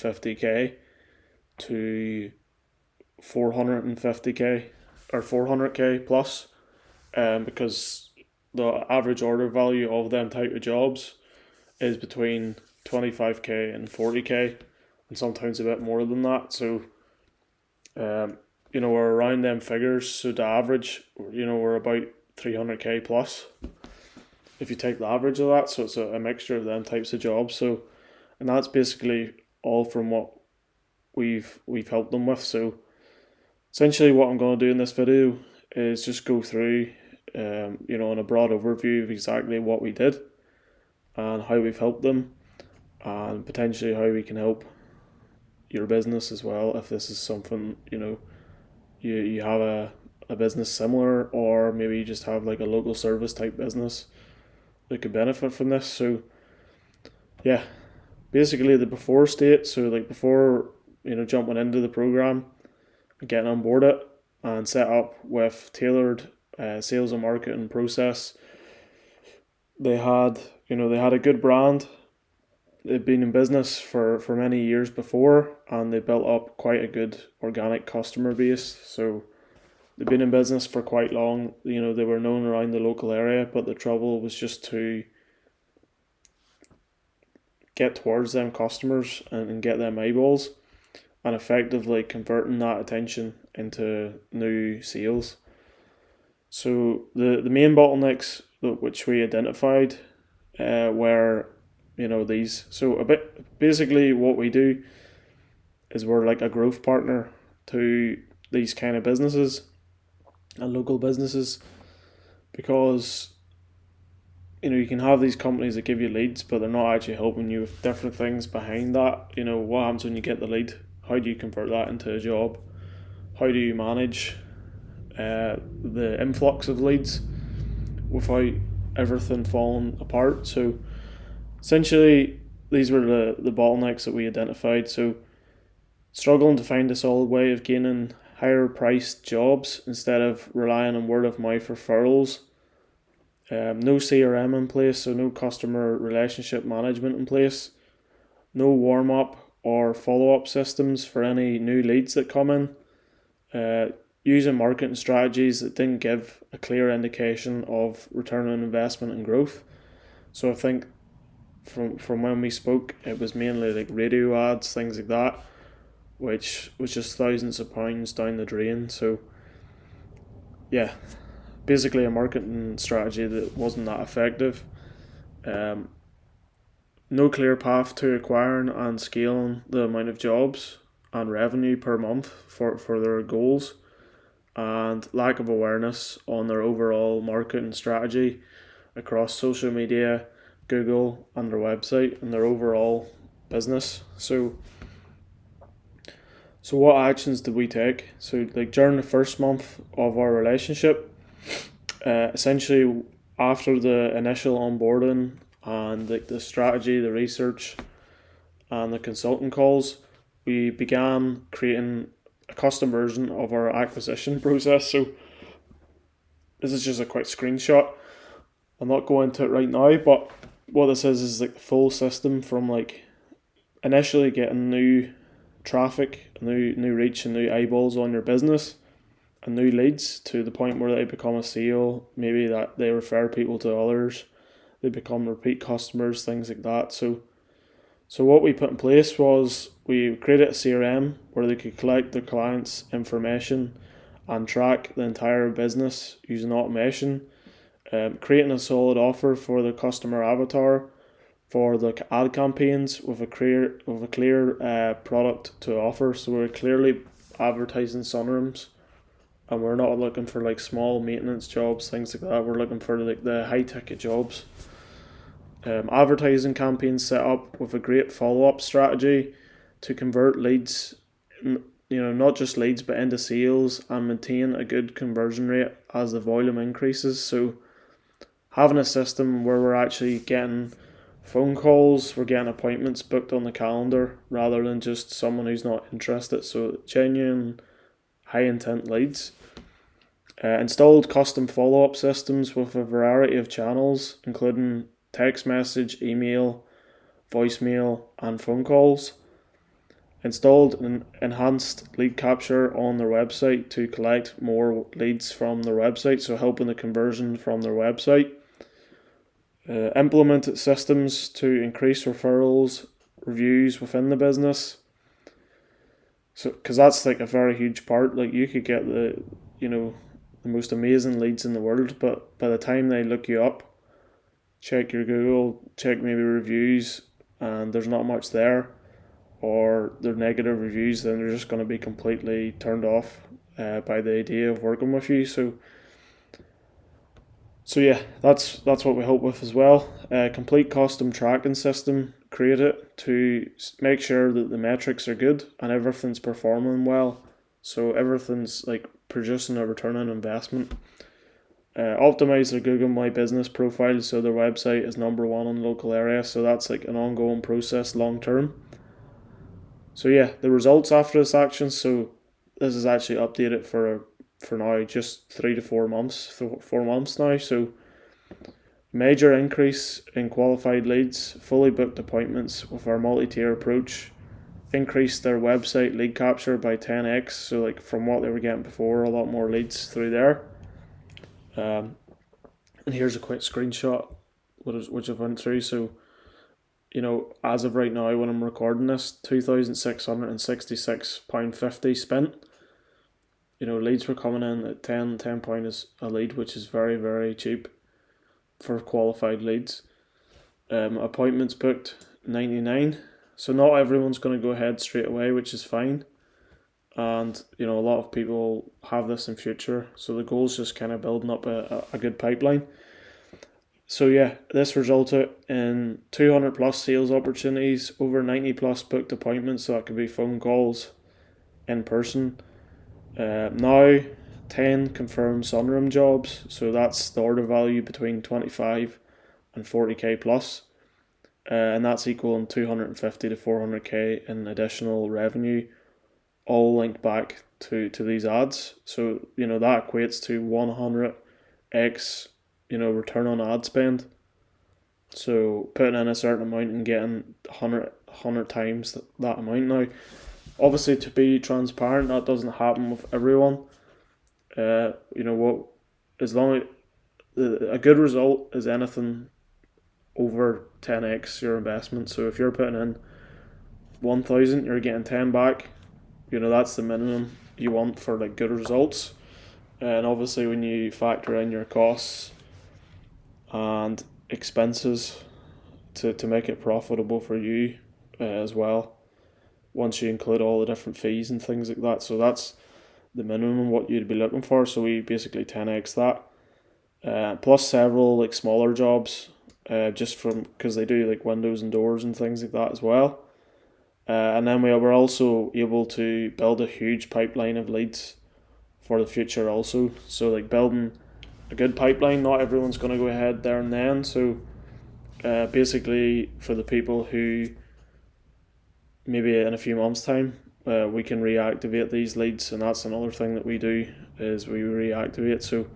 50k to 450k or 400k plus, because the average order value of them type of jobs is between 25k and 40k, and sometimes a bit more than that. So, we're around them figures. So the average, we're about 300k plus if you take the average of that. So it's a mixture of them types of jobs. So, and that's basically all from what we've helped them with. So essentially, what I'm going to do in this video is just go through, in a broad overview of exactly what we did and how we've helped them, and potentially how we can help your business as well if this is something you have a business similar, or maybe you just have like a local service type business that could benefit from this. So yeah, basically the before state. So like before jumping into the program, getting on board it and set up with tailored sales and marketing process. They had a good brand. They've been in business for many years before, and they built up quite a good organic customer base. So they've been in business for quite long. They were known around the local area, but the trouble was just to get towards them customers and get them eyeballs, and effectively converting that attention into new sales. So the main bottlenecks which we identified were these. So basically what we do is we're like a growth partner to these kind of businesses and local businesses, because you can have these companies that give you leads, but they're not actually helping you with different things behind that. What happens when you get the lead? How do you convert that into a job? How do you manage the influx of leads without everything falling apart? So essentially, these were the bottlenecks that we identified. So struggling to find a solid way of gaining higher priced jobs instead of relying on word of mouth referrals. No CRM in place, so no customer relationship management in place. No warm up or follow up systems for any new leads that come in. Using marketing strategies that didn't give a clear indication of return on investment and growth. So I think from when we spoke, it was mainly like radio ads, things like that, which was just thousands of pounds down the drain. So yeah, basically a marketing strategy that wasn't that effective. No clear path to acquiring and scaling the amount of jobs and revenue per month for their goals, and lack of awareness on their overall marketing strategy across social media, Google, and their website and their overall business. So what actions did we take? So like during the first month of our relationship, essentially after the initial onboarding and the strategy, the research, and the consulting calls, we began creating a custom version of our acquisition process. So this is just a quick screenshot. I'll not go into it right now, but what this is like the full system from like initially getting new traffic, new reach, and new eyeballs on your business, and new leads to the point where they become a sale. Maybe that they refer people to others, they become repeat customers, things like that. So what we put in place was we created a CRM where they could collect their clients' information and track the entire business using automation, creating a solid offer for the customer avatar for the ad campaigns with a clear product to offer. So we're clearly advertising sunrooms, and we're not looking for like small maintenance jobs, things like that. We're looking for like the high ticket jobs. Advertising campaigns set up with a great follow-up strategy to convert leads, not just leads but into sales, and maintain a good conversion rate as the volume increases. So having a system where we're actually getting phone calls, we're getting appointments booked on the calendar rather than just someone who's not interested. So genuine high intent leads. Installed custom follow-up systems with a variety of channels, including text message, email, voicemail, and phone calls. installed an enhanced lead capture on their website to collect more leads from their website, so helping the conversion from their website. Implemented systems to increase referrals, reviews within the business. So, because that's like a very huge part. Like, you could get the most amazing leads in the world, but by the time they look you up, check your Google, check maybe reviews, and there's not much there, or they're negative reviews, then they're just going to be completely turned off by the idea of working with you. So yeah, that's what we help with as well. Complete custom tracking system created to make sure that the metrics are good and everything's performing well. So everything's like producing a return on investment. Optimize their Google My Business profile so their website is number one in the local area. So that's like an ongoing process long term. So yeah, the results after this action. So this is actually updated for now just 3 to 4 months, 4 months now. So major increase in qualified leads, fully booked appointments with our multi-tier approach, increased their website lead capture by 10x. So like from what they were getting before, a lot more leads through there. And here's a quick screenshot which I've went through. So, as of right now when I'm recording this, £2,666.50 spent. Leads were coming in at £10 is a lead, which is very, very cheap for qualified leads. Appointments booked 99. So not everyone's going to go ahead straight away, which is fine. And, a lot of people have this in future. So the goal is just kind of building up a good pipeline. So yeah, this resulted in 200 plus sales opportunities, over 90 plus booked appointments. So that could be phone calls, in person. Now 10 confirmed Sunroom jobs. So that's the order value between 25 and 40k plus. And that's equaling 250 to 400k in additional revenue, all linked back to these ads. So, that equates to 100x, return on ad spend. So putting in a certain amount and getting 100 times that amount. Now, obviously, to be transparent, that doesn't happen with everyone. As long as a good result is anything over 10x your investment. So if you're putting in 1,000, you're getting 10 back. That's the minimum you want for like good results. And obviously, when you factor in your costs and expenses to make it profitable for you as well, once you include all the different fees and things like that. So that's the minimum what you'd be looking for. So we basically 10x that, plus several like smaller jobs, just from because they do like windows and doors and things like that as well. And then we were also able to build a huge pipeline of leads for the future also. So like building a good pipeline, not everyone's going to go ahead there and then. So basically for the people who maybe in a few months' time, we can reactivate these leads, and that's another thing that we do is we reactivate. So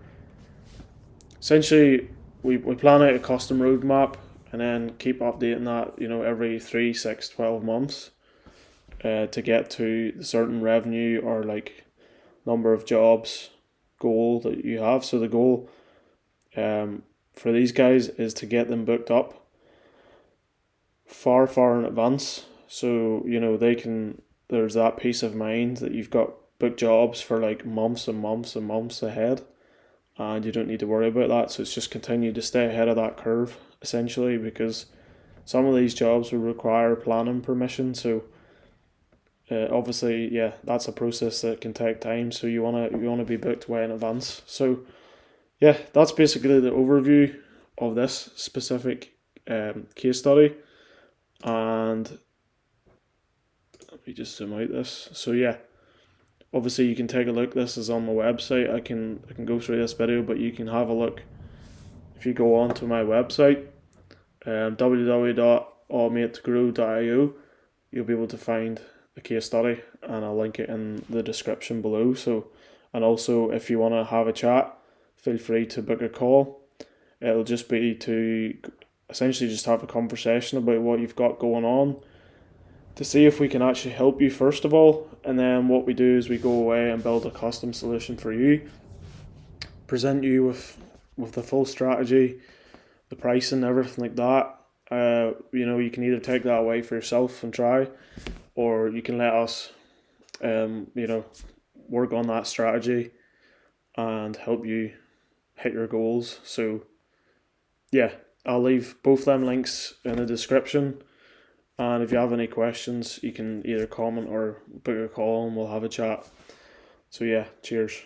essentially, we plan out a custom roadmap and then keep updating that, every 3, 6, 12 months to get to the certain revenue or like number of jobs goal that you have. So the goal for these guys is to get them booked up far, far in advance. So, there's that peace of mind that you've got booked jobs for like months and months and months ahead, and you don't need to worry about that. So it's just continue to stay ahead of that curve, essentially, because some of these jobs will require planning permission. So obviously, yeah, that's a process that can take time. So you wanna be booked way in advance. So yeah, that's basically the overview of this specific case study. And let me just zoom out this. So yeah, obviously you can take a look. This is on my website. I can go through this video, but you can have a look if you go on to my website, www.automategrow.io. You'll be able to find the case study, and I'll link it in the description below. So, and also if you want to have a chat, feel free to book a call. It'll just be to essentially just have a conversation about what you've got going on, to see if we can actually help you first of all, and then what we do is we go away and build a custom solution for you, present you with the full strategy, the pricing, everything like that. You can either take that away for yourself and try, or you can let us, work on that strategy and help you hit your goals. So yeah, I'll leave both them links in the description. And if you have any questions, you can either comment or book a call and we'll have a chat. So yeah, cheers.